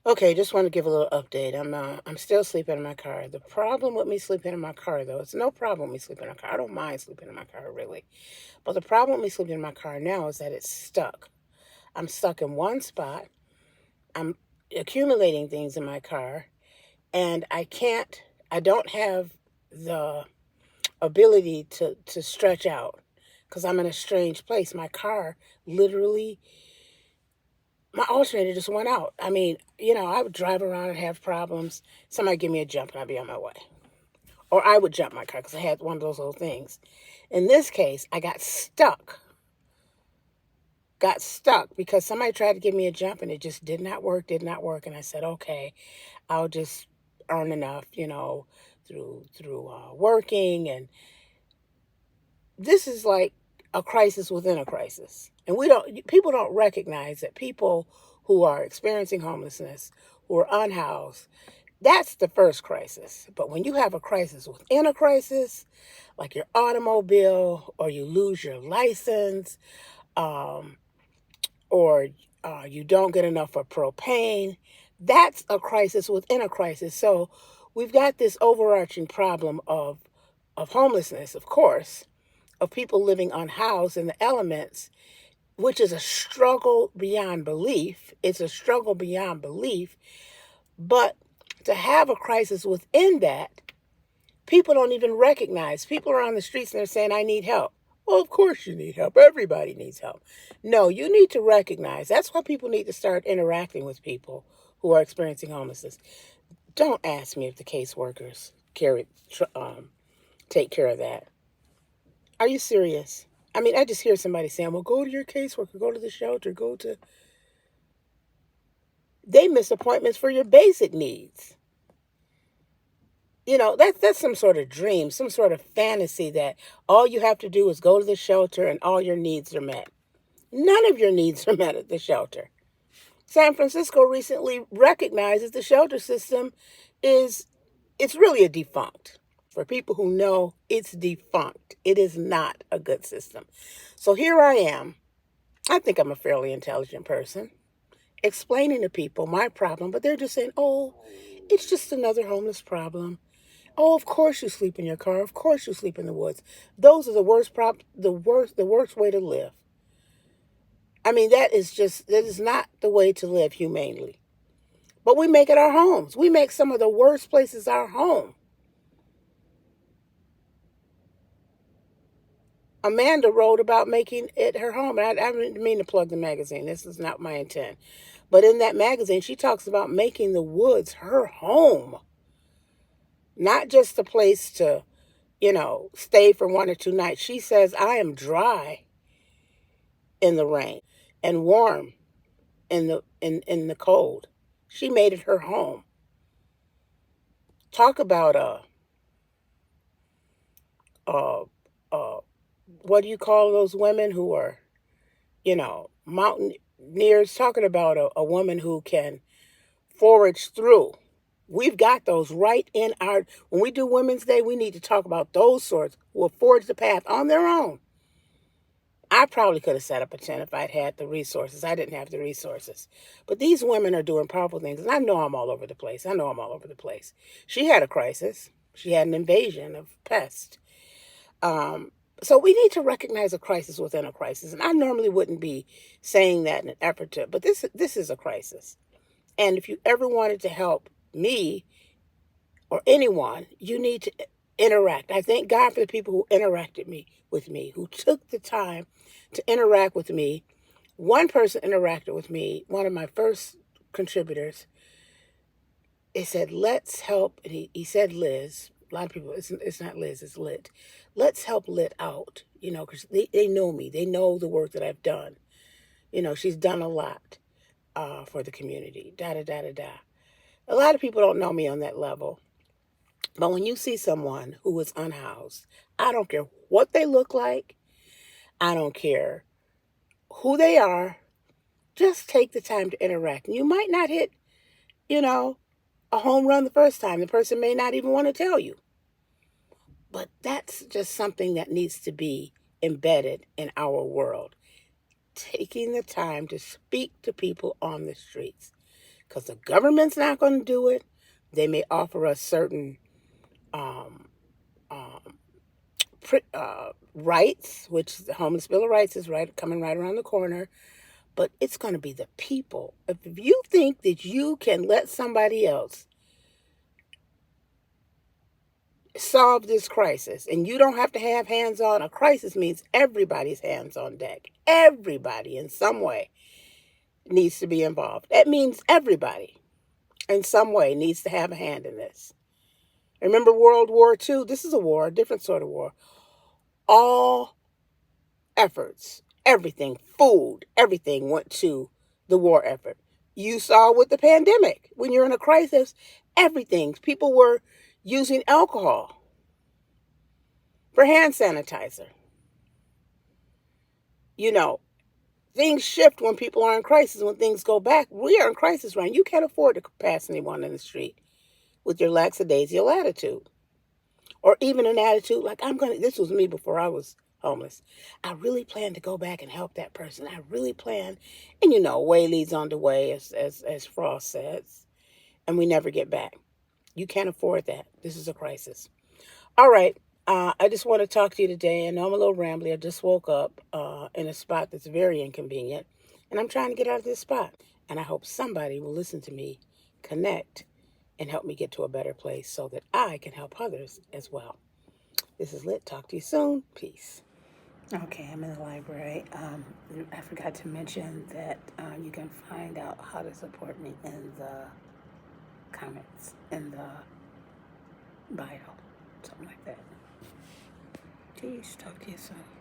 Okay, just want to give a little update. I'm still sleeping in my car. The problem with me sleeping in my car, though, it's no problem with me sleeping in my car. I don't mind sleeping in my car, really. But the problem with me sleeping in my car now is that it's stuck. I'm stuck in one spot. I'm accumulating things in my car, and I don't have the ability to stretch out because I'm in a strange place. My car literally, my alternator just went out. I mean, I would drive around and have problems. Somebody give me a jump and I'd be on my way. Or I would jump my car because I had one of those little things. In this case, I got stuck. Got stuck because somebody tried to give me a jump and it just did not work. And I said, okay, I'll just earn enough, through working. And this is like a crisis within a crisis. And people don't recognize that people who are experiencing homelessness, who are unhoused, that's the first crisis. But when you have a crisis within a crisis, like your automobile, or you lose your license, um, or you don't get enough for propane, that's a crisis within a crisis. So we've got this overarching problem of homelessness, of course, of people living unhoused in the elements, which is a struggle beyond belief. It's a struggle beyond belief. But to have a crisis within that, people don't even recognize. People are on the streets and they're saying, I need help. Well, of course you need help. Everybody needs help. No, you need to recognize. That's why people need to start interacting with people who are experiencing homelessness. Don't ask me if the caseworkers take care of that. Are you serious? I mean, I just hear somebody saying, well, go to your caseworker, go to the shelter, go to. They miss appointments for your basic needs. That's some sort of dream, some sort of fantasy that all you have to do is go to the shelter and all your needs are met. None of your needs are met at the shelter. San Francisco recently recognized that the shelter system is it's really a defunct. For people who know, it's defunct. It is not a good system. So here I am. I think I'm a fairly intelligent person, explaining to people my problem, but they're just saying, "Oh, it's just another homeless problem. Oh, of course you sleep in your car. Of course you sleep in the woods. Those are the worst way to live." I mean, that is not the way to live humanely. But we make it our homes. We make some of the worst places our home. Amanda wrote about making it her home. And I didn't mean to plug the magazine. This is not my intent. But in that magazine, she talks about making the woods her home. Not just a place to, stay for 1 or 2 nights. She says, I am dry in the rain and warm in the cold. She made it her home. Talk about uh uh what do you call those women who are, mountaineers? Talking about a woman who can forage through. We've got those right in our. When we do Women's Day, we need to talk about those sorts who will forge the path on their own. I probably could have set up a tent if I'd had the resources. I didn't have the resources. But these women are doing powerful things. And I know I'm all over the place. I know I'm all over the place. She had a crisis. She had an invasion of pests. So we need to recognize a crisis within a crisis. And I normally wouldn't be saying that in an effort to, but this is a crisis. And if you ever wanted to help me or anyone, you need to interact. I thank God for the people who interacted with me, who took the time to interact with me. One person interacted with me, one of my first contributors. He said, let's help. And he said, Liz. A lot of people, it's not Liz, it's Lit. Let's help Lit out, because they know me. They know the work that I've done. She's done a lot for the community. Da, da, da, da, da. A lot of people don't know me on that level. But when you see someone who is unhoused, I don't care what they look like. I don't care who they are. Just take the time to interact. And you might not hit, a home run the first time. The person may not even want to tell you. But that's just something that needs to be embedded in our world. Taking the time to speak to people on the streets. because the government's not going to do it. They may offer us certain um, um, rights, which the Homeless Bill of Rights is coming right around the corner. But it's going to be the people. If you think that you can let somebody else solve this crisis, and you don't have to have hands on, a crisis means everybody's hands on deck. Everybody in some way needs to be involved. That means everybody in some way needs to have a hand in this. Remember World War II? This is a war, a different sort of war. All efforts, everything, food, everything went to the war effort. You saw with the pandemic, when you're in a crisis, everything, people were using alcohol for hand sanitizer. You know, things shift when people are in crisis, when things go back. We are in crisis right now. You can't afford to pass anyone in the street with your lackadaisical attitude. Or even an attitude like, this was me before I was homeless. I really plan to go back and help that person. I really plan. And way leads on to way, as Frost says. And we never get back. You can't afford that. This is a crisis. All right. I just want to talk to you today. I know I'm a little rambly. I just woke up in a spot that's very inconvenient. And I'm trying to get out of this spot. And I hope somebody will listen to me, connect, and help me get to a better place so that I can help others as well. This is Lit. Talk to you soon. Peace. Okay, I'm in the library. I forgot to mention that you can find out how to support me in the comments, in the bio, something like that. Jeez, talk to you soon.